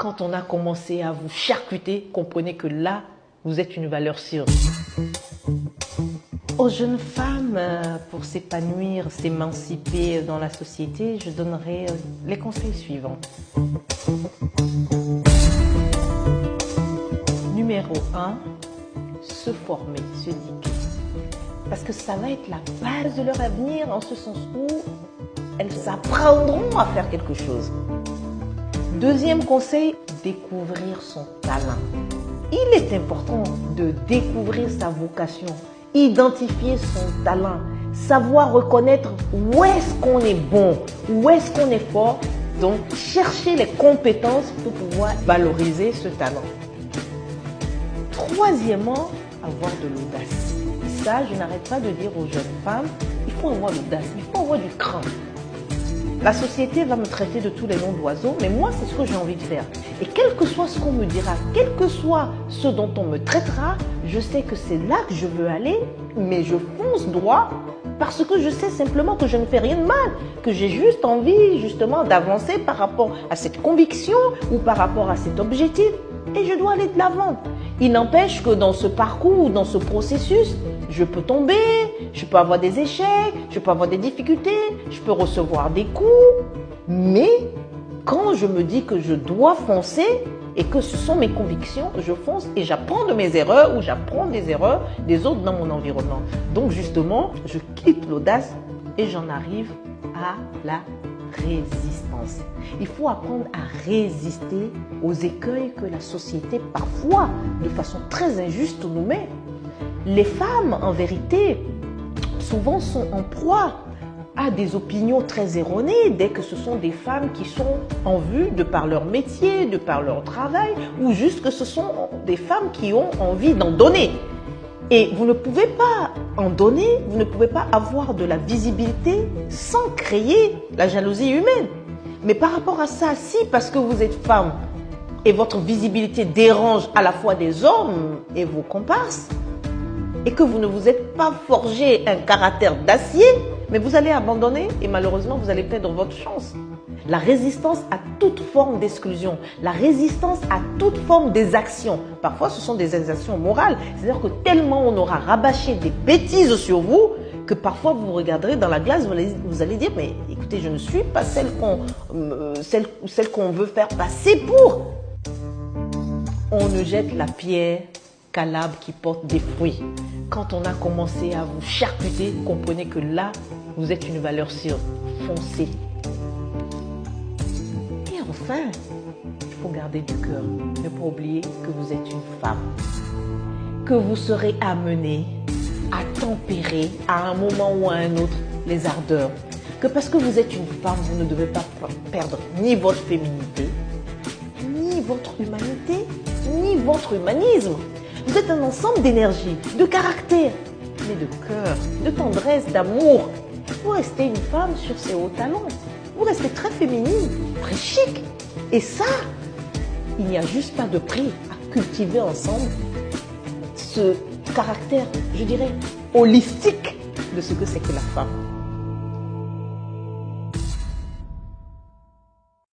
Quand on a commencé à vous charcuter, comprenez que là, vous êtes une valeur sûre. Aux jeunes femmes, pour s'épanouir, s'émanciper dans la société, je donnerai les conseils suivants. Numéro 1, se former, s'éduquer. Parce que ça va être la base de leur avenir, en ce sens où elles apprendront à faire quelque chose. Deuxième conseil, découvrir son talent. Il est important de découvrir sa vocation, identifier son talent, savoir reconnaître où est-ce qu'on est bon, où est-ce qu'on est fort. Donc, chercher les compétences pour pouvoir valoriser ce talent. Troisièmement, avoir de l'audace. Ça, je n'arrête pas de dire aux jeunes femmes, il faut avoir l'audace, il faut avoir du cran. La société va me traiter de tous les noms d'oiseaux, mais moi, c'est ce que j'ai envie de faire. Et quel que soit ce qu'on me dira, quel que soit ce dont on me traitera, je sais que c'est là que je veux aller, mais je fonce droit parce que je sais simplement que je ne fais rien de mal, que j'ai juste envie justement d'avancer par rapport à cette conviction ou par rapport à cet objectif. Et je dois aller de l'avant. Il n'empêche que dans ce parcours, dans ce processus, je peux tomber, je peux avoir des échecs, je peux avoir des difficultés, je peux recevoir des coups. Mais quand je me dis que je dois foncer et que ce sont mes convictions, je fonce et j'apprends de mes erreurs ou j'apprends des erreurs des autres dans mon environnement. Donc justement, je quitte l'audace et j'en arrive à la résistance. Il faut apprendre à résister aux écueils que la société, parfois, de façon très injuste, nous met. Les femmes, en vérité, souvent sont en proie à des opinions très erronées dès que ce sont des femmes qui sont en vue de par leur métier, de par leur travail, ou juste que ce sont des femmes qui ont envie d'en donner. Et vous ne pouvez pas en donner, vous ne pouvez pas avoir de la visibilité sans créer la jalousie humaine. Mais par rapport à ça, si parce que vous êtes femme et votre visibilité dérange à la fois des hommes et vos comparses, et que vous ne vous êtes pas forgé un caractère d'acier, mais vous allez abandonner et malheureusement vous allez perdre votre chance. La résistance à toute forme d'exclusion, la résistance à toute forme d'exaction. Parfois, ce sont des exactions morales. C'est-à-dire que tellement on aura rabâché des bêtises sur vous que parfois vous regarderez dans la glace, vous allez dire, mais écoutez, je ne suis pas celle qu'on veut faire passer pour. On ne jette la pierre qu'à l'arbre qui porte des fruits. Quand on a commencé à vous charcuter, comprenez que là, vous êtes une valeur sûre. Foncez. Enfin, il faut garder du cœur. Ne pas oublier que vous êtes une femme. Que vous serez amenée à tempérer à un moment ou à un autre les ardeurs. Que parce que vous êtes une femme, vous ne devez pas perdre ni votre féminité, ni votre humanité, ni votre humanisme. Vous êtes un ensemble d'énergie, de caractère, mais de cœur, de tendresse, d'amour. Vous restez une femme sur ses hauts talons. Vous restez très féminine, très chic. Et ça, il n'y a juste pas de prix à cultiver ensemble ce caractère, je dirais, holistique de ce que c'est que la femme.